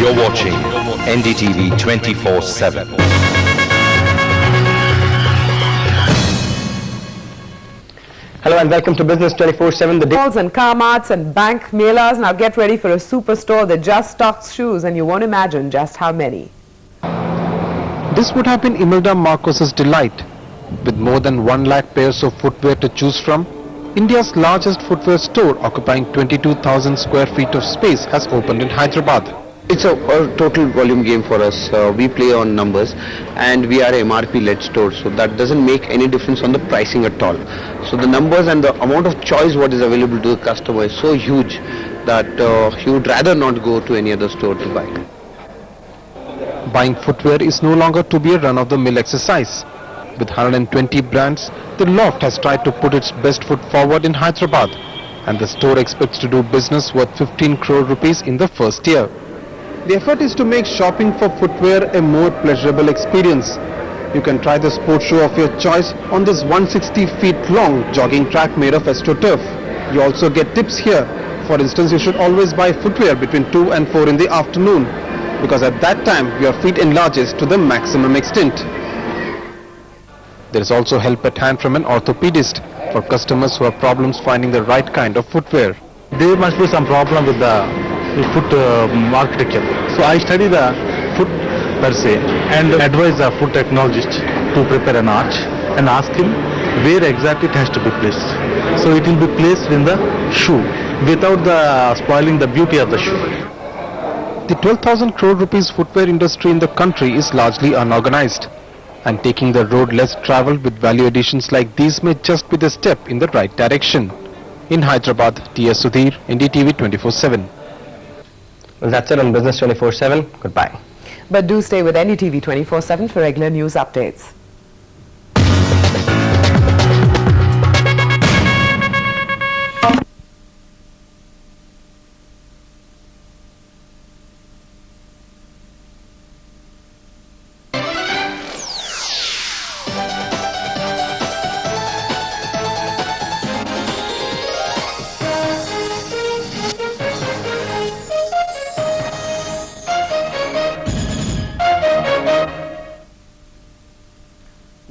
You're watching NDTV 24/7. Hello and welcome to Business 24/7. The malls and car marts and bank melas. Now get ready for a superstore that just stocks shoes, and you won't imagine just how many. This would have been Imelda Marcos's delight. With more than 1 lakh pairs of footwear to choose from, India's largest footwear store occupying 22,000 square feet of space has opened in Hyderabad. It's a total volume game for us. We play on numbers and we are a MRP led store, so that doesn't make any difference on the pricing at all. So the numbers and the amount of choice what is available to the customer is so huge that he would rather not go to any other store to buy. Buying footwear is no longer to be a run-of-the-mill exercise. With 120 brands, the Loft has tried to put its best foot forward in Hyderabad, and the store expects to do business worth 15 crore rupees in the first year. The effort is to make shopping for footwear a more pleasurable experience. You can try the sports shoe of your choice on this 160 feet long jogging track made of AstroTurf. You also get tips here. For instance, you should always buy footwear between 2 and 4 in the afternoon, because at that time your feet enlarges to the maximum extent. There is also help at hand from an orthopedist for customers who have problems finding the right kind of footwear. There must be some problem with the foot architecture. So I study the foot per se and advise the foot technologist to prepare an arch and ask him where exactly it has to be placed. So it will be placed in the shoe without spoiling the beauty of the shoe. The 12,000 crore rupees footwear industry in the country is largely unorganized, and taking the road less traveled with value additions like these may just be the step in the right direction. In Hyderabad, T.S. Sudhir, NDTV 24/7. Well, that's it on Business 24/7. Goodbye. But do stay with NDTV 24/7 for regular news updates.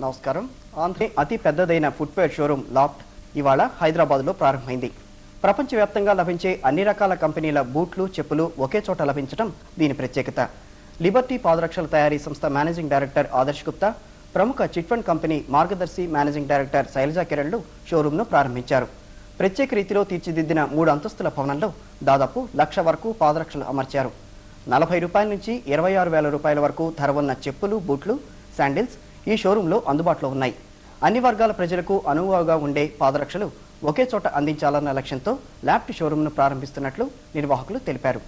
నమస్కారం. ఆంధ్ర అతి పెద్దదైన footwear showroom laughed ఇవాళ హైదరాబాద్లో ప్రారంభమైంది. ప్రపంచవ్యాప్తంగా లభించే అన్ని రకాల కంపెనీల బూట్లు, చెప్పులు ఒకే చోట లభించడం దీని ప్రత్యేకత. లిబర్టీ పాదరక్షల తయారీ సంస్థ మేనేజింగ్ డైరెక్టర్ ఆదర్శ్ గుప్తా, ప్రముఖ చిట్ ఫండ్ కంపెనీ మార్గదర్శి మేనేజింగ్ డైరెక్టర్ శైలజా కిరణ్లు షోరూమ్ను ప్రారంభించారు. ప్రత్యేక రీతిలో తీర్చిదిద్దిన 3 అంతస్తుల భవనంలో దాదాపు 1,00,000 వరకు పాదరక్షలు అమర్చారు. 40 రూపాయల నుంచి 26,000 రూపాయల వరకు ధర ఉన్న చెప్పులు, బూట్లు, శాండిల్స్ ఈ షోరూంలో అందుబాటులో ఉన్నాయి. అన్ని వర్గాల ప్రజలకు అనువుగా ఉండే పాదరక్షలు ఒకే చోట అందించాలన్న లక్ష్యంతో లాఫ్ట్ షోరూంను ప్రారంభిస్తున్నట్లు నిర్వాహకులు తెలిపారు.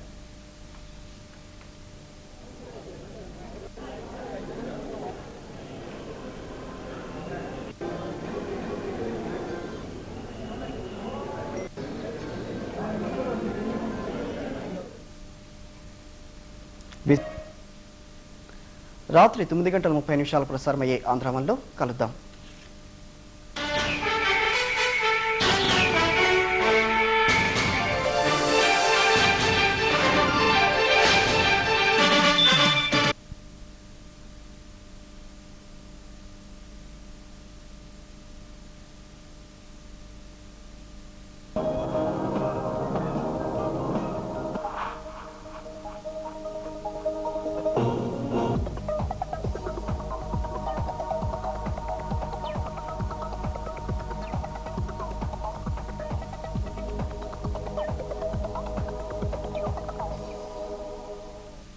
రాత్రి 9:30 ప్రసారమయ్యే ఆంధ్రావన్లో కలుద్దాం.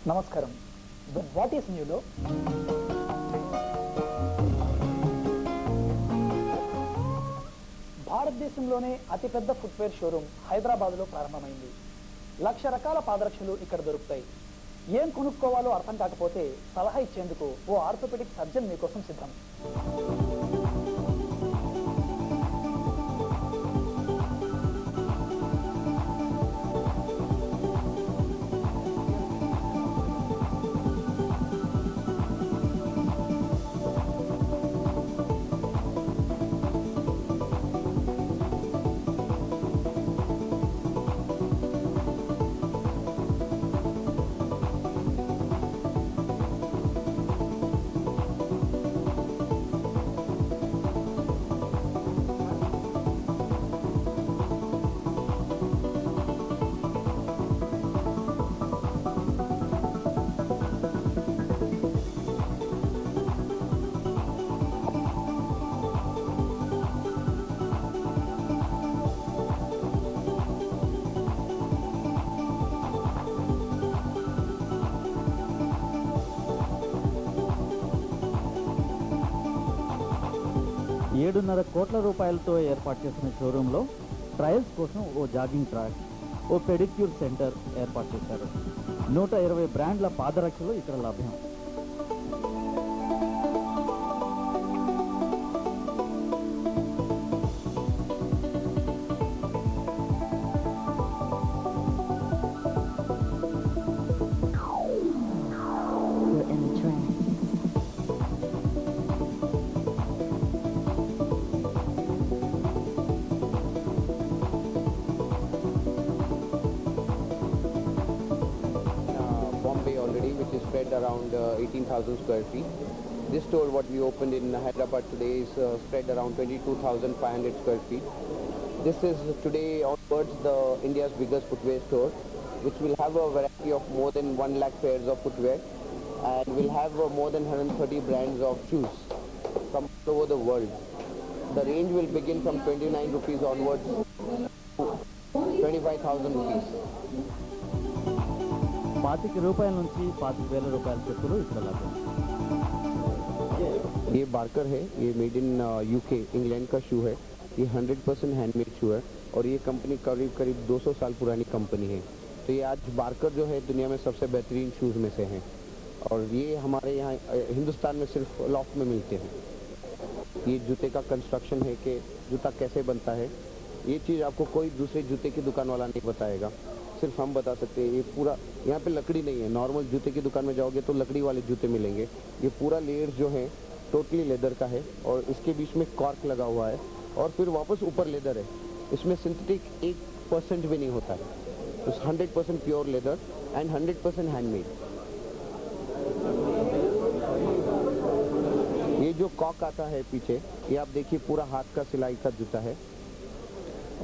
నమస్కారం. వాట్ ఈస్ న్యూలో భారతదేశంలోనే అతిపెద్ద ఫుట్వేర్ షోరూమ్ హైదరాబాద్లో ప్రారంభమైంది. 1,00,000 రకాల పాదరక్షలు ఇక్కడ దొరుకుతాయి. ఏం కొనుక్కోవాలో అర్థం కాకపోతే సలహా ఇచ్చేందుకు ఓ ఆర్థోపెడిక్ సర్జన్ మీకోసం సిద్ధం. 7.5 కోట్ల రూపాయలతో ఏర్పాటు చేసిన షోరూంలో ట్రయల్స్ కోసం ఓ జాగింగ్ ట్రాక్, ఓ పెడిక్యూర్ సెంటర్ ఏర్పాటు చేశారు. 120 బ్రాండ్ల పాదరక్షలు ఇక్కడ లభ్యం. Spread around 18,000 square feet. This store what we opened in Hyderabad today is spread around 22,500 square feet. This is today onwards the India's biggest footwear store, which will have a variety of more than 1 lakh pairs of footwear, and will have more than 130 brands of shoes from all over the world. The range will begin from 29 rupees onwards to 25,000 rupees. 25 రూపాయల నుంచి 25,000 రూపాయల చెప్పులు ఇక్కడ లభ్యం. ये Barker है, ये made in UK England का शू है. ये 100% हैंडमेड शू है और ये कंपनी करीब 200 साल पुरानी कंपनी है. तो ये आज बार्कर जो है दुनिया में सबसे बेहतरीन शूज़ में से हैं और ये हमारे यहाँ हिंदुस्तान में सिर्फ लॉफ्ट में मिलते हैं. ये जूते का कंस्ट्रक्शन है कि जूता कैसे बनता है, ये चीज़ आपको कोई दूसरे जूते की दुकान वाला नहीं बताएगा, सिर्फ हम बता सकते हैं. ये पूरा यहाँ पे लकड़ी नहीं है. नॉर्मल जूते की दुकान में जाओगे तो लकड़ी वाले जूते मिलेंगे. ये पूरा लेयर जो है टोटली लेदर का है और इसके बीच में कॉर्क लगा हुआ है और फिर वापस ऊपर लेदर है. इसमें सिंथेटिक 1% भी नहीं होता है. 100% प्योर लेदर एंड 100% हैंडमेड. ये जो कॉक आता है पीछे, ये आप देखिए पूरा हाथ का सिलाई का जूता है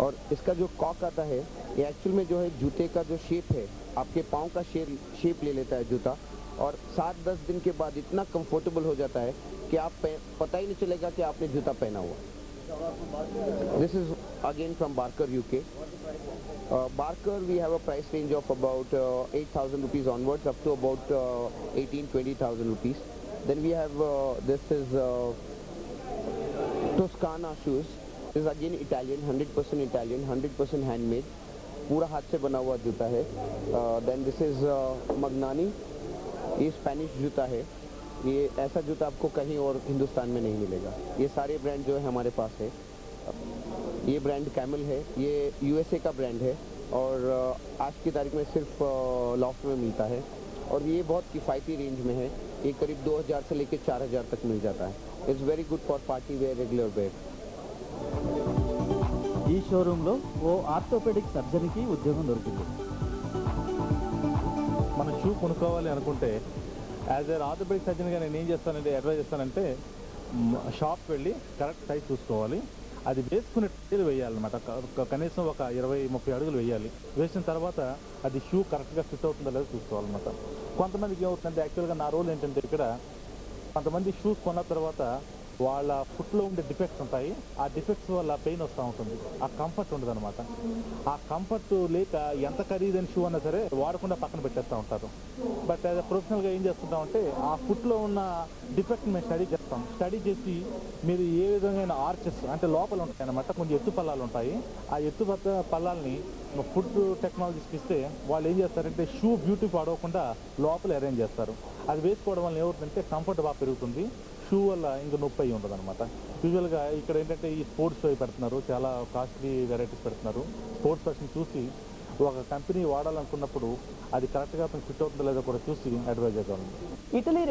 और इसका जो कॉक आता है ये एक्चुअल में जो है जूते का जो शेप है, आपके पाँव का शेप ले लेता है जूता और 7-10 दिन के बाद इतना कंफर्टेबल हो जाता है कि आप पता ही नहीं चलेगा कि आपने जूता पहना हुआ. This is again from Barker UK. Barker we have a price range of about 8,000 rupees onwards up to about 18-20,000 rupees. Then we have this is Toscana shoes. This is again Italian, 100% Italian, 100% handmade. पूरा हाथ से बना हुआ जूता है. Then this is मगनानी. ये Spanish जूता है. ये ऐसा जूता आपको कहीं और हिंदुस्तान में नहीं मिलेगा. ये सारे ब्रांड जो है हमारे पास है. ये ब्रांड कैमल है, ये यूएसए का ब्रांड है और आज की तारीख में सिर्फ लॉफ्ट में मिलता है और ये बहुत किफ़ायती रेंज में है. ये करीब 2,000 से लेकर 4,000 तक मिल जाता है. It's very good for party wear, regular wear. ఈ షోరూంలో ఓ ఆర్థోపెడిక్ సర్జన్కి ఉద్యోగం దొరికింది. మనం షూ కొనుక్కోవాలి అనుకుంటే యాజ్ ఏ ఆర్థోపెడిక్ సర్జన్గా నేను ఏం చేస్తానంటే అడ్వైజ్ చేస్తానంటే షాప్కి వెళ్ళి కరెక్ట్ సైజ్ చూసుకోవాలి. అది వేసుకునే టైలు వేయాలన్నమాట. కనీసం ఒక 20-30 అడుగులు వేయాలి. వేసిన తర్వాత అది షూ కరెక్ట్గా ఫిట్ అవుతుందో లేదో చూసుకోవాలన్నమాట. కొంతమందికి ఏమవుతుందంటే యాక్చువల్గా నా రోల్ ఏంటంటే ఇక్కడ కొంతమంది షూస్ కొన్న తర్వాత వాళ్ళ ఫుట్లో ఉండే డిఫెక్ట్స్ ఉంటాయి. ఆ డిఫెక్ట్స్ వల్ల పెయిన్ వస్తూ ఉంటుంది. ఆ కంఫర్ట్ ఉండదు అనమాట. ఆ కంఫర్ట్ లేక ఎంత ఖరీదైన షూ అన్నా సరే వాడకుండా పక్కన పెట్టేస్తూ ఉంటారు. బట్ యాజ్ అ ప్రొఫెషనల్గా ఏం చేస్తుంటామంటే ఆ ఫుట్లో ఉన్న డిఫెక్ట్ని మేము స్టడీ చేస్తాం. స్టడీ చేసి మీరు ఏ విధమైన ఆర్చెస్ అంటే లోపల ఉంటాయి అన్నమాట, కొంచెం ఎత్తు పల్లాలు ఉంటాయి. ఆ ఎత్తు పల్లాలని ఫుడ్ టెక్నాలజీస్కి ఇస్తే వాళ్ళు ఏం చేస్తారంటే షూ బ్యూటీ పాడవకుండా లోపల అరేంజ్ చేస్తారు. అది వేసుకోవడం వల్ల ఏమవుతుందంటే కంఫర్ట్ బాగా పెరుగుతుంది. షూ వల్ల ఇంకా నొప్పి అయ్యి ఉంటుంది అనమాట. యూజువల్గా ఇక్కడ ఏంటంటే ఈ స్పోర్ట్స్ షూ పెడుతున్నారు, చాలా కాస్ట్లీ వెరైటీస్ పెడుతున్నారు. స్పోర్ట్స్ పర్సన్ చూసి ఒక కంపెనీ వాడాలనుకున్నప్పుడు అది కరెక్ట్గా ఫిట్ అవుతుందో లేదో కూడా చూసి అడ్వైజ్ చేద్దాం. ఇటలీ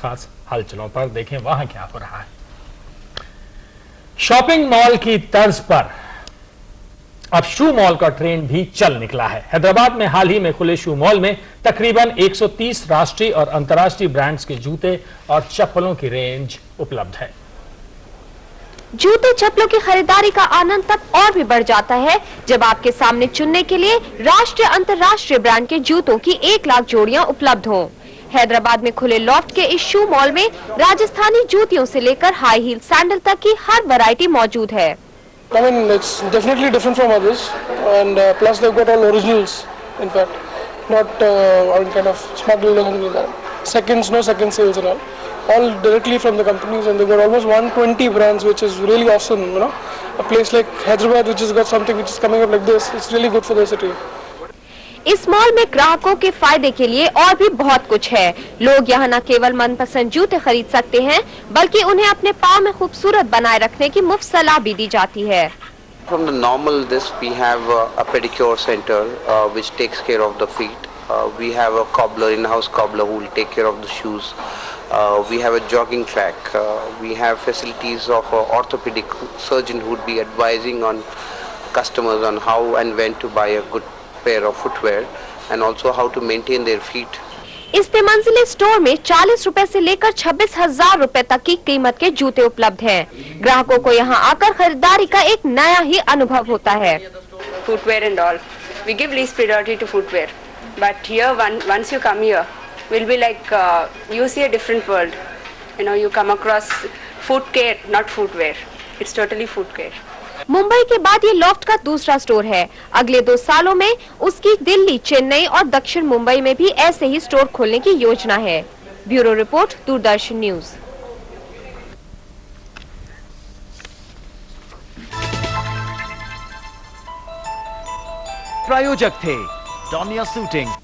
खास हलचलों पर देखें वहां क्या हो रहा है। शॉपिंग मॉल की तर्ज पर अब शू मॉल का ट्रेंड भी चल निकला है। हैदराबाद में हाल ही में खुले शू मॉल में तकरीबन 130 राष्ट्रीय और अंतर्राष्ट्रीय ब्रांड्स के जूते और चप्पलों की रेंज उपलब्ध है। जूते चप्पलों की खरीदारी का आनंद तब और भी बढ़ जाता है जब आपके सामने चुनने के लिए राष्ट्रीय अंतर्राष्ट्रीय ब्रांड के जूतों की 1 लाख जोड़ियां उपलब्ध हों। हैदराबाद में खुले लॉफ्ट के इस शू मॉल में राजस्थानी जूतियों से लेकर हाई हील सैंडल तक की हर वैरायटी मौजूद है। I mean, it's definitely different from others, and plus they've got all originals. In fact, not kind of smuggled or something like that. Seconds, no second sales and all directly from the companies, and they've got almost 120 brands, which is really awesome. You know, a place like Hyderabad, which has got something which is coming up like this, it's really good for the city. इस mall में ग्राहकों के फायदे के लिए और भी बहुत कुछ है। लोग यहाँ न केवल मनपसंद जूते खरीद सकते हैं, बल्कि उन्हें अपने पाँव में खूबसूरत बनाए रखने की मुफ्त सलाह भी दी जाती है। From the normal this we have a pedicure center which takes care of the feet. We have a cobbler, in-house cobbler who will take care of the shoes. We have a jogging track. We have facilities of orthopedic surgeon who would be advising on customers on how and when to buy a good pair of footwear and also how to maintain their feet. इस तिमंजिले store में 40 रुपए से लेकर 26,000 रुपए तक की कीमत के जूते उपलब्ध हैं। ग्राहकों को यहाँ आकर खरीदारी का एक नया ही अनुभव होता है। Footwear and all, we give least priority to footwear, but here once you come here, will be like you see a different world. You know, you come across foot care, not footwear. It's totally foot care. Mumbai के बाद ये loft का दूसरा store है। अगले 2 सालों में उसकी दिल्ली, चेन्नई और दक्षिण मुंबई में भी ऐसे ही स्टोर खोलने की योजना है। Bureau report, Doordarshan news. प्रायोजक थे डॉनिया सूटिंग।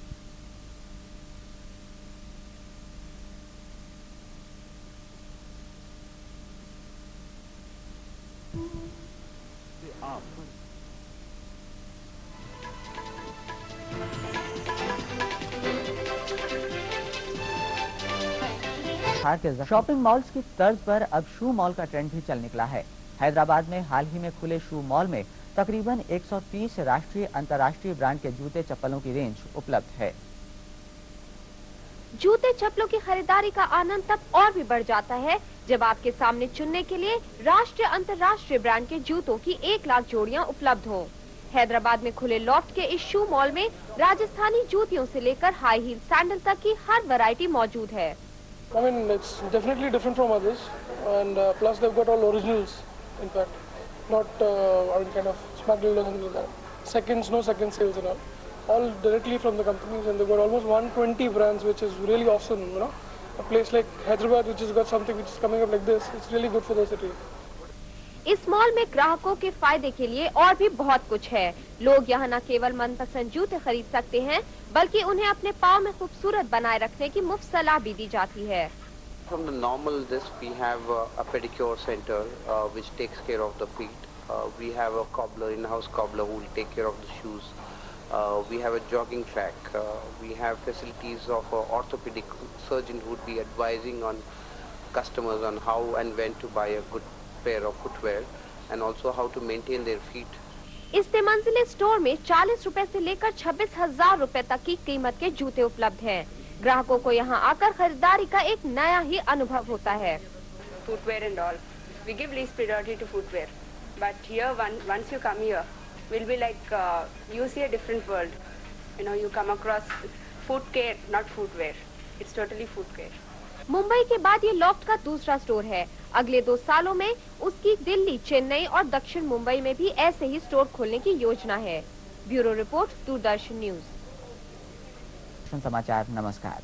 शॉपिंग मॉल्स की तर्ज पर अब शू मॉल का ट्रेंड भी चल निकला है। हैदराबाद में हाल ही में खुले शू मॉल में तकरीबन 130 राष्ट्रीय अंतर्राष्ट्रीय ब्रांड के जूते चप्पलों की रेंज उपलब्ध है। जूते चप्पलों की खरीदारी का आनंद तब और भी बढ़ जाता है जब आपके सामने चुनने के लिए राष्ट्रीय अंतर्राष्ट्रीय ब्रांड के जूतों की 1 लाख जोड़ियां उपलब्ध हों। हैदराबाद में खुले लॉफ्ट के इस शू मॉल में राजस्थानी जूतियों से लेकर हाई हील सैंडल तक की हर वैरायटी मौजूद है। I mean, it's definitely different from others, and plus they've got all originals. In fact, not kind of smuggled or something like that. Seconds, no second sales and all directly from the companies, and they've got almost 120 brands, which is really awesome. You know, a place like Hyderabad, which has got something which is coming up like this, it's really good for the city. इस mall में ग्राहकों के फायदे के लिए और भी बहुत कुछ है। लोग यहाँ न केवल मनपसंद जूते खरीद सकते हैं, बल्कि उन्हें अपने पाँव में खूबसूरत बनाए रखने की मुफ्त सलाह भी दी जाती है। From the normal this we have a pedicure center which takes care of the feet. We have a cobbler, in-house cobbler who will take care of the shoes. We have a jogging track. We have facilities of orthopedic surgeon who would be advising on customers on how and when to buy a good pair of footwear and also how to maintain their feet. इस तिमंजिले store में 40 रुपए से लेकर 26,000 रुपए तक की कीमत के जूते उपलब्ध हैं। ग्राहकों को यहाँ आकर खरीदारी का एक नया ही अनुभव होता है। Footwear and all, we give least priority to footwear, but here once you come here, will be like you see a different world. You know, you come across foot care, not footwear. It's totally foot care. Mumbai के बाद ये loft का दूसरा store है। अगले 2 सालों में उसकी दिल्ली, चेन्नई और दक्षिण मुंबई में भी ऐसे ही स्टोर खोलने की योजना है। Bureau report, Doordarshan news. समाचार, नमस्कार।